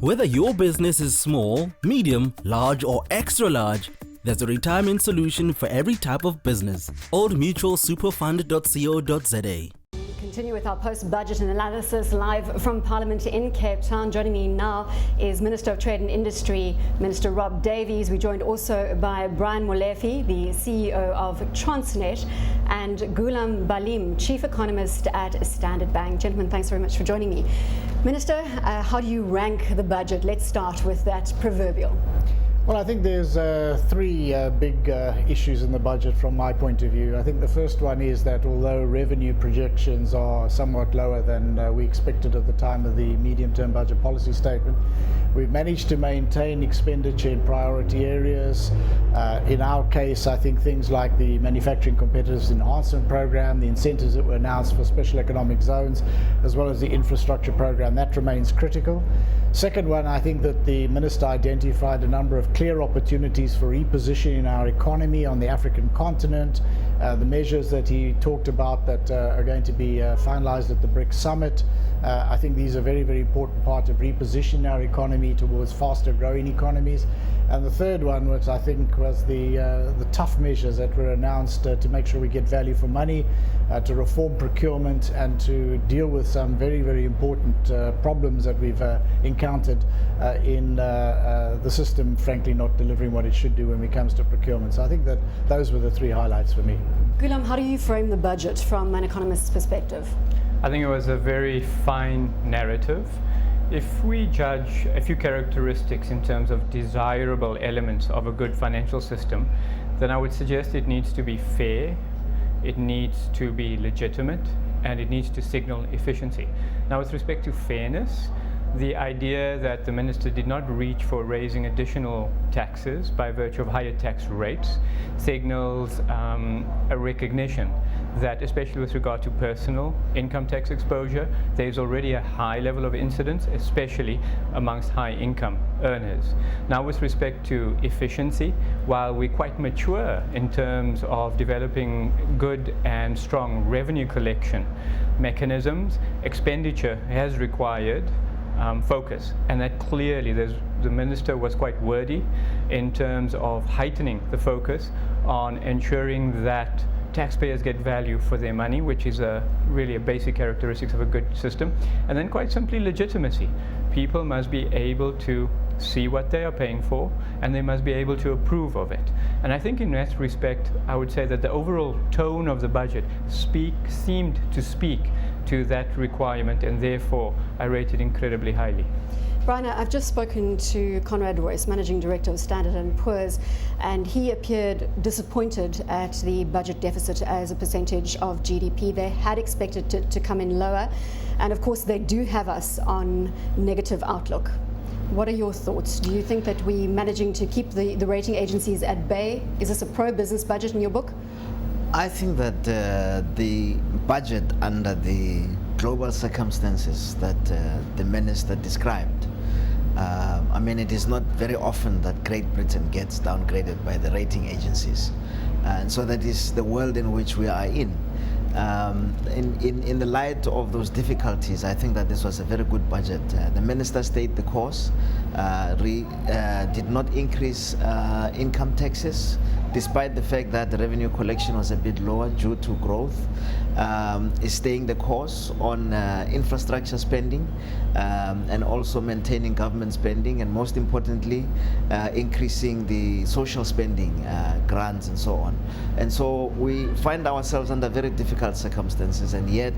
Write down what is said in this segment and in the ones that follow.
Whether your business is small, medium, large, or extra large, there's a retirement solution for every type of business. oldmutualsuperfund.co.za. Continue with our post-budget analysis live from Parliament in Cape Town. Joining me now is Minister of Trade and Industry, Minister Rob Davies. We're joined also by Brian Molefe, the CEO of Transnet, and Gulam Balim, Chief Economist at Standard Bank. Gentlemen, thanks very much for joining me. Minister, how do you rank the budget? Let's start with that proverbial. Well, I think there's three big issues in the budget from my point of view. I think the first one is that although revenue projections are somewhat lower than we expected at the time of the medium-term budget policy statement, we've managed to maintain expenditure in priority areas. In our case, I think things like the Manufacturing Competitiveness Enhancement Program, the incentives that were announced for special economic zones, as well as the infrastructure program, that remains critical. Second one, I think that the Minister identified a number of clear opportunities for repositioning our economy on the African continent. The measures that he talked about that are going to be finalized at the BRICS Summit, I think these are very, very important part of repositioning our economy towards faster growing economies. And the third one, which I think was the tough measures that were announced to make sure we get value for money, to reform procurement and to deal with some very, very important problems that we've encountered in the system, frankly, not delivering what it should do when it comes to procurement. So I think that those were the three highlights for me. Gulam, how do you frame the budget from an economist's perspective? I think it was a very fine narrative. If we judge a few characteristics in terms of desirable elements of a good financial system, then I would suggest it needs to be fair, it needs to be legitimate, and it needs to signal efficiency. Now, with respect to fairness, the idea that the minister did not reach for raising additional taxes by virtue of higher tax rates signals a recognition that, especially with regard to personal income tax exposure, there is already a high level of incidence, especially amongst high income earners. Now, with respect to efficiency, while we're quite mature in terms of developing good and strong revenue collection mechanisms, expenditure has required focus, and that clearly the minister was quite wordy in terms of heightening the focus on ensuring that taxpayers get value for their money, which is really a basic characteristic of a good system. And then quite simply legitimacy. People must be able to see what they are paying for, and they must be able to approve of it. And I think in that respect, I would say that the overall tone of the budget seemed to speak to that requirement, and therefore I rate it incredibly highly. Brian, I've just spoken to Conrad Rooy, Managing Director of Standard & Poor's, and he appeared disappointed at the budget deficit as a percentage of GDP. They had expected it to come in lower, and of course they do have us on negative outlook. What are your thoughts? Do you think that we're managing to keep the rating agencies at bay? Is this a pro-business budget in your book? I think that the budget under the global circumstances that the minister described, I mean, it is not very often that Great Britain gets downgraded by the rating agencies. And so that is the world in which we are in. In the light of those difficulties, I think that this was a very good budget. The minister stayed the course, did not increase income taxes, despite the fact that the revenue collection was a bit lower due to growth, is staying the course on infrastructure spending, and also maintaining government spending, and most importantly, increasing the social spending, grants and so on. And so we find ourselves under very difficult circumstances, and yet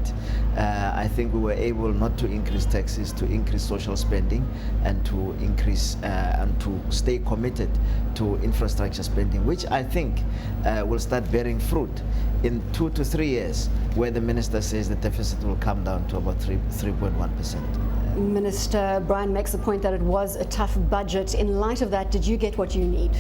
I think we were able not to increase taxes, to increase social spending, and to increase and to stay committed to infrastructure spending, which I think will start bearing fruit in 2 to 3 years, where the minister says the deficit will come down to about 3.1%. Minister Brian makes the point that it was a tough budget. In light of that, did you get what you need?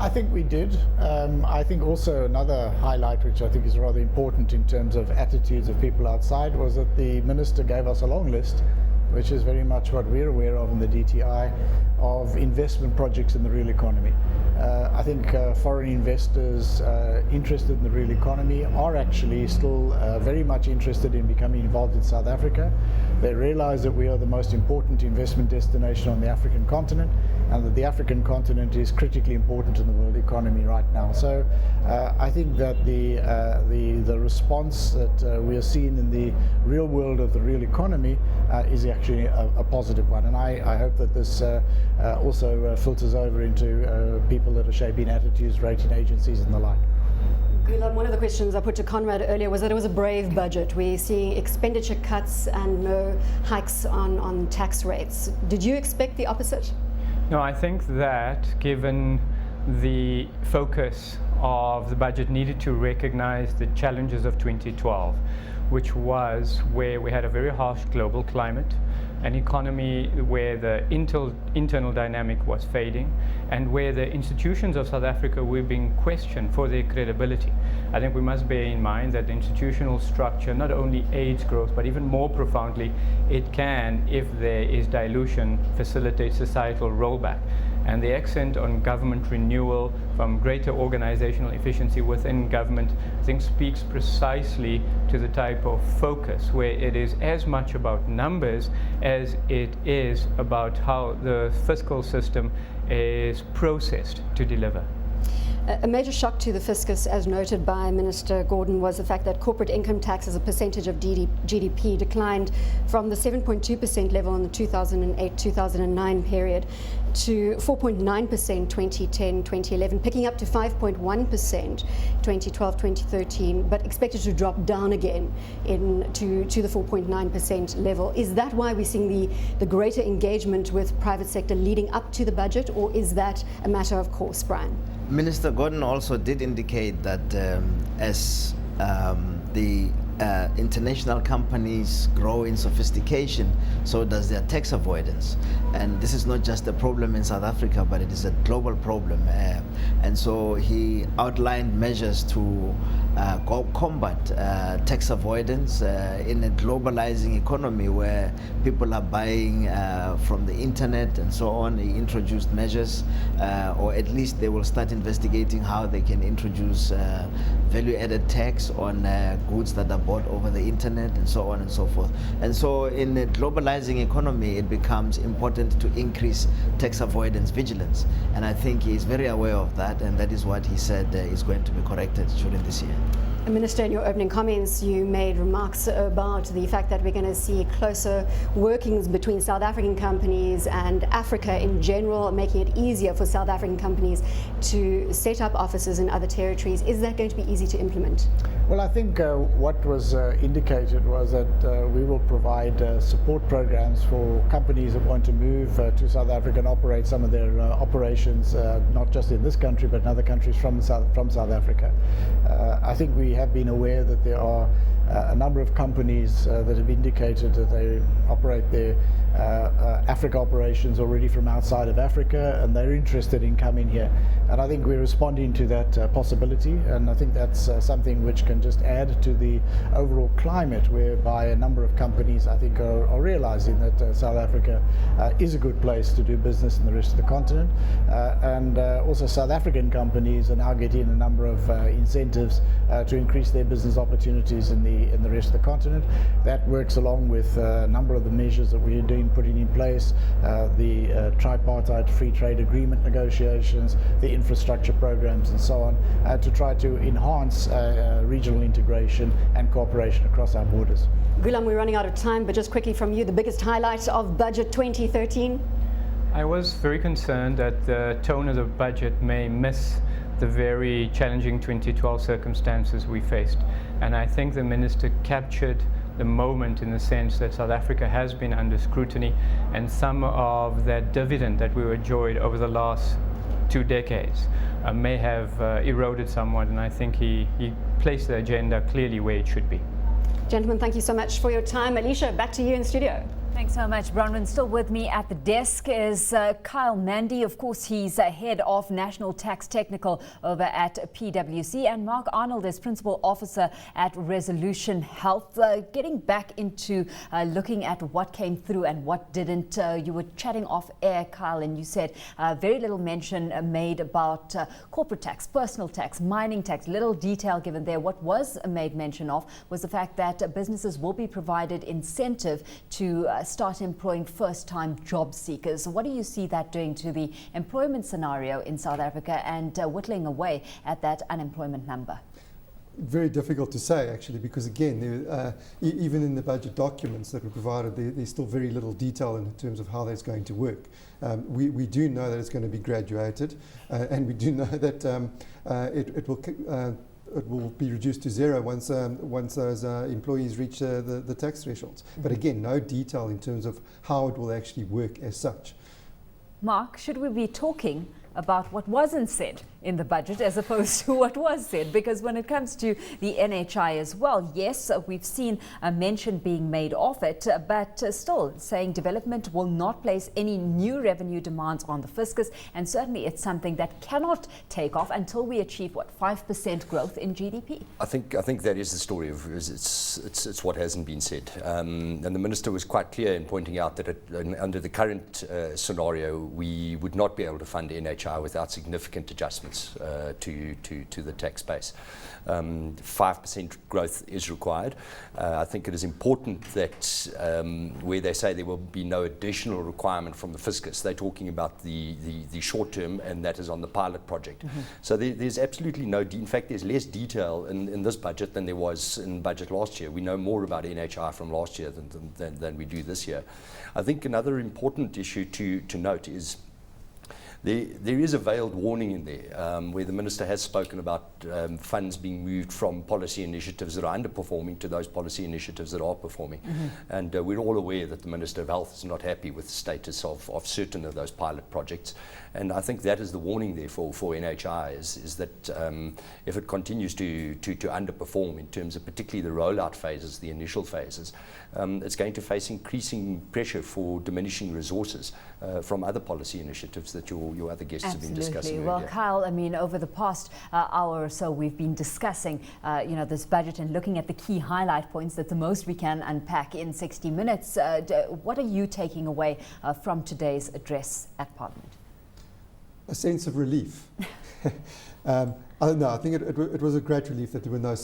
I think we did. I think also another highlight, which I think is rather important in terms of attitudes of people outside, was that the minister gave us a long list which is very much what we're aware of in the DTI, of investment projects in the real economy. I think foreign investors interested in the real economy are actually still very much interested in becoming involved in South Africa. They realize that we are the most important investment destination on the African continent, and that the African continent is critically important in the world economy right now. So I think that the response that we are seeing in the real world of the real economy is actually a positive one, and I hope that this also filters over into people that are shaping attitudes, rating agencies and the like. Gulam, one of the questions I put to Conrad earlier was that it was a brave budget. We're seeing expenditure cuts and no hikes on tax rates. Did you expect the opposite? No, I think that given the focus of the budget needed to recognize the challenges of 2012, which was where we had a very harsh global climate, an economy where the internal dynamic was fading, and where the institutions of South Africa were being questioned for their credibility. I think we must bear in mind that the institutional structure not only aids growth, but even more profoundly, it can, if there is dilution, facilitate societal rollback. And the accent on government renewal from greater organizational efficiency within government, I think, speaks precisely to the type of focus where it is as much about numbers as it is about how the fiscal system is processed to deliver. A major shock to the fiscus, as noted by Minister Gordon, was the fact that corporate income tax as a percentage of GDP declined from the 7.2% level in the 2008-2009 period to 4.9% 2010-2011, picking up to 5.1% 2012-2013, but expected to drop down again to the 4.9% level. Is that why we're seeing the greater engagement with private sector leading up to the budget, or is that a matter of course, Brian? Minister Gordon also did indicate that as the international companies grow in sophistication, so does their tax avoidance. And this is not just a problem in South Africa, but it is a global problem. And so he outlined measures to combat tax avoidance in a globalizing economy where people are buying from the internet and so on. He introduced measures, or at least they will start investigating how they can introduce value-added tax on goods that are bought over the internet and so on and so forth. And so in a globalizing economy, it becomes important to increase tax avoidance vigilance. And I think he is very aware of that, and that is what he said is going to be corrected during this year. Minister, in your opening comments, you made remarks about the fact that we're going to see closer workings between South African companies and Africa in general, making it easier for South African companies to set up offices in other territories. Is that going to be easy to implement? Well, I think what was indicated was that we will provide support programs for companies that want to move to South Africa and operate some of their operations, not just in this country, but in other countries from South Africa. I think we have been aware that there are a number of companies that have indicated that they operate their Africa operations already from outside of Africa, and they're interested in coming here. And I think we're responding to that possibility, and I think that's something which can just add to the overall climate whereby a number of companies, I think, are realizing that South Africa is a good place to do business in the rest of the continent. And also South African companies are now getting a number of incentives to increase their business opportunities in the rest of the continent. That works along with a number of the measures that we are putting in place, the tripartite free trade agreement negotiations, the infrastructure programs and so on, to try to enhance regional integration and cooperation across our borders. Gulam, we're running out of time, but just quickly from you, the biggest highlight of Budget 2013? I was very concerned that the tone of the budget may miss the very challenging 2012 circumstances we faced. And I think the minister captured the moment in the sense that South Africa has been under scrutiny, and some of that dividend that we enjoyed over the last 2 decades may have eroded somewhat, and I think he placed the agenda clearly where it should be. Gentlemen, thank you so much for your time. Alicia, back to you in studio. Thanks so much, Bronwyn. Still with me at the desk is Kyle Mandy. Of course, he's head of National Tax Technical over at PwC, and Mark Arnold is Principal Officer at Resolution Health. Getting back into looking at what came through and what didn't. You were chatting off air, Kyle, and you said very little mention made about corporate tax, personal tax, mining tax, little detail given there. What was made mention of was the fact that businesses will be provided incentive to start employing first-time job seekers. What do you see that doing to the employment scenario in South Africa and whittling away at that unemployment number? Very difficult to say, actually, because again, even in the budget documents that were provided, there's still very little detail in terms of how that's going to work. We do know that it's going to be graduated, and we do know that it will be reduced to zero once those employees reach the tax thresholds. But again, no detail in terms of how it will actually work as such. Mark, should we be talking about what wasn't said in the budget as opposed to what was said? Because when it comes to the NHI as well, yes, we've seen a mention being made of it, but still saying development will not place any new revenue demands on the fiscus, and certainly it's something that cannot take off until we achieve, what, 5% growth in GDP? I think that is the story of it's what hasn't been said, and the minister was quite clear in pointing out that under the current scenario we would not be able to fund NHI without significant adjustments to the tax base. 5% growth is required. I think it is important that where they say there will be no additional requirement from the fiscus, they're talking about the short term, and that is on the pilot project. Mm-hmm. So there's absolutely no, in fact there's less detail in this budget than there was in budget last year. We know more about NHI from last year than we do this year. I think another important issue to note is there is a veiled warning in there where the minister has spoken about funds being moved from policy initiatives that are underperforming to those policy initiatives that are performing. Mm-hmm. And we're all aware that the Minister of Health is not happy with the status of certain of those pilot projects. And I think that is the warning there for NHI is that if it continues to underperform in terms of particularly the rollout phases, the initial phases, it's going to face increasing pressure for diminishing resources from other policy initiatives that your other guests have been discussing. Well, earlier. Kyle, I mean, over the past hour or so, we've been discussing, this budget and looking at the key highlight points that the most we can unpack in 60 minutes. What are you taking away from today's address at Parliament? A sense of relief. I don't know. I think it was a great relief that there were no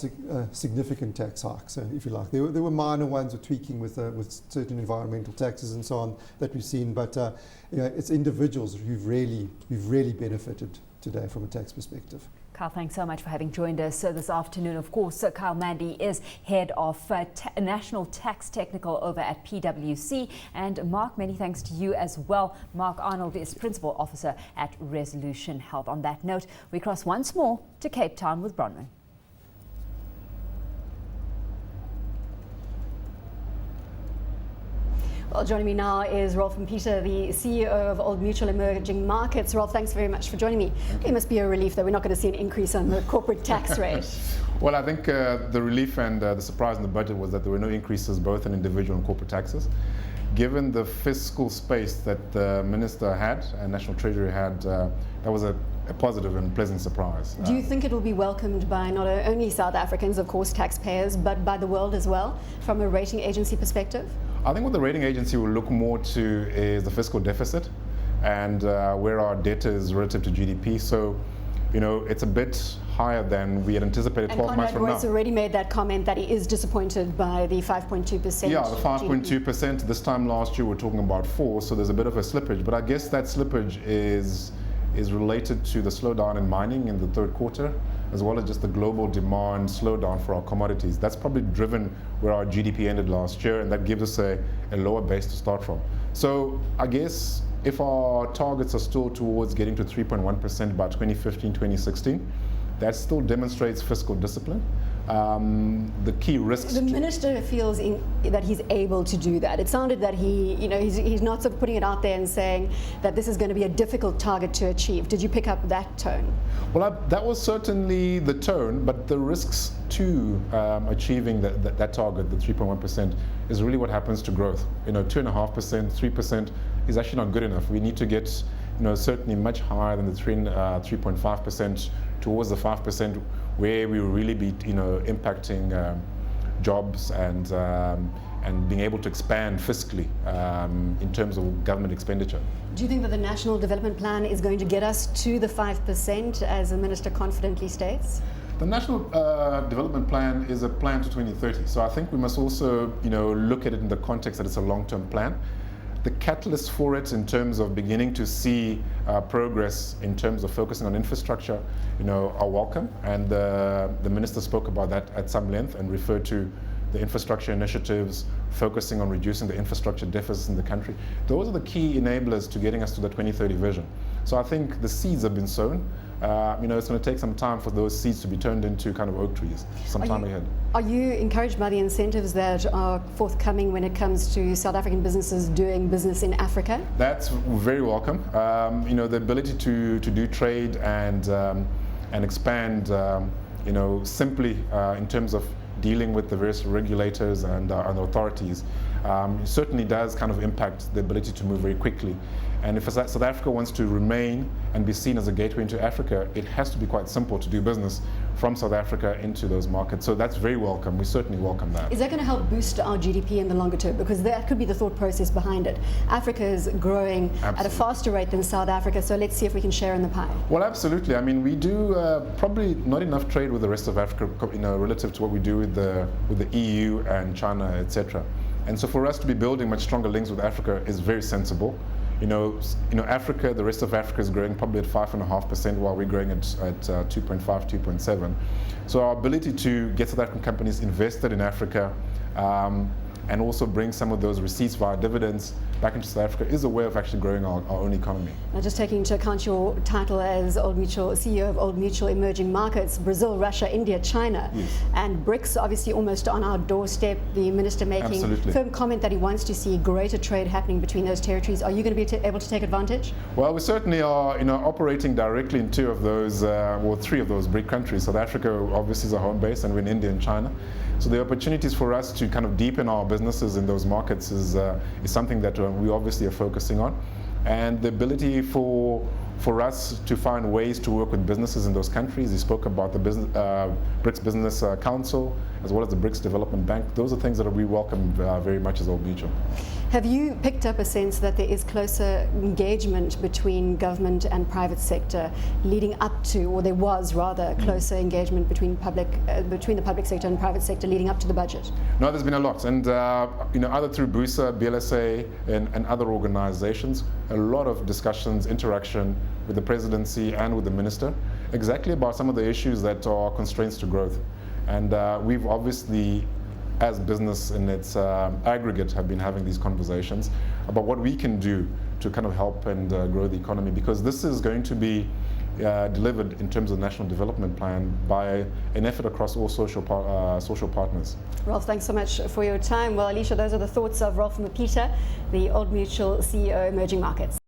significant tax hikes, if you like. There were minor ones with tweaking with certain environmental taxes and so on that we've seen, but it's individuals who've really benefited today from a tax perspective. Kyle, thanks so much for having joined us this afternoon. Of course, Kyle Mandy is head of National Tax Technical over at PwC. And Mark, many thanks to you as well. Mark Arnold is Principal Officer at Resolution Health. On that note, we cross once more to Cape Town with Bronwyn. Well, joining me now is Rolf and Peter, the CEO of Old Mutual Emerging Markets. Rolf, thanks very much for joining me. It must be a relief that we're not going to see an increase on the corporate tax rate. Well, I think the relief and the surprise in the budget was that there were no increases both in individual and corporate taxes. Given the fiscal space that the Minister had and National Treasury had, that was a positive and pleasant surprise. Do you think it will be welcomed by not only South Africans, of course, taxpayers, but by the world as well, from a rating agency perspective? I think what the rating agency will look more to is the fiscal deficit and where our debt is relative to GDP. So, it's a bit higher than we had anticipated 12 months from now. Conrad Rooy already made that comment that he is disappointed by the 5.2%. Yeah, the 5.2%. This time last year we were talking about 4%, so there's a bit of a slippage. But I guess that slippage is related to the slowdown in mining in the third quarter, as well as just the global demand slowdown for our commodities. That's probably driven where our GDP ended last year, and that gives us a lower base to start from. So I guess if our targets are still towards getting to 3.1% by 2015, 2016, that still demonstrates fiscal discipline. The key risks. The minister feels that he's able to do that. It sounded that he's not sort of putting it out there and saying that this is going to be a difficult target to achieve. Did you pick up that tone? Well, that was certainly the tone, but the risks to achieving that target, the 3.1%, is really what happens to growth. 2.5%, 3% is actually not good enough. We need to get, certainly much higher than the 3.5% towards the 5%, where we will really be, impacting jobs and being able to expand fiscally in terms of government expenditure. Do you think that the National Development Plan is going to get us to the 5%, as the Minister confidently states? The National Development Plan is a plan to 2030. So I think we must also, look at it in the context that it's a long-term plan. The catalysts for it in terms of beginning to see progress in terms of focusing on infrastructure, are welcome. And the Minister spoke about that at some length and referred to the infrastructure initiatives, focusing on reducing the infrastructure deficits in the country. Those are the key enablers to getting us to the 2030 vision. So I think the seeds have been sown. It's going to take some time for those seeds to be turned into kind of oak trees, some time ahead. Are you encouraged by the incentives that are forthcoming when it comes to South African businesses doing business in Africa? That's very welcome. The ability to do trade and expand, simply in terms of dealing with the various regulators and authorities certainly does kind of impact the ability to move very quickly. And if South Africa wants to remain and be seen as a gateway into Africa, it has to be quite simple to do business from South Africa into those markets. So that's very welcome. We certainly welcome that. Is that going to help boost our GDP in the longer term? Because that could be the thought process behind it. Africa is growing at a faster rate than South Africa, so let's see if we can share in the pie. Well, absolutely. I mean, we do probably not enough trade with the rest of Africa, relative to what we do with the EU and China, etc. And so for us to be building much stronger links with Africa is very sensible. Africa, the rest of Africa is growing probably at 5.5%, while we're growing at 2.5, 2.7. So our ability to get South African companies invested in Africa and also bring some of those receipts via dividends back into South Africa is a way of actually growing our own economy. Now, just taking into account your title as Old Mutual CEO of Old Mutual Emerging Markets, Brazil, Russia, India, China, yes, and BRICS obviously almost on our doorstep, the Minister making absolutely firm comment that he wants to see greater trade happening between those territories. Are you going to be able to take advantage? Well, we certainly are operating directly in two of those, three of those BRIC countries. South Africa obviously is our home base, and we're in India and China. So the opportunities for us to kind of deepen our businesses in those markets is something that we obviously are focusing on. And the ability for us to find ways to work with businesses in those countries. He spoke about the BRICS Business Council as well as the BRICS Development Bank. Those are things that we welcome very much as Old Mutual. Have you picked up a sense that there is closer engagement between government and private sector leading up to, or there was rather closer engagement between the public sector and private sector leading up to the budget? No, there's been a lot, and either through BUSA, BLSA, and other organizations, a lot of discussions, interaction with the presidency and with the minister, exactly about some of the issues that are constraints to growth. And we've obviously, as business in its aggregate, have been having these conversations about what we can do to kind of help and grow the economy, because this is going to be delivered in terms of the National Development Plan by an effort across all social partners. Rolf, thanks so much for your time. Well, Alicia, those are the thoughts of Rolf Mapita, the Old Mutual CEO, Emerging Markets.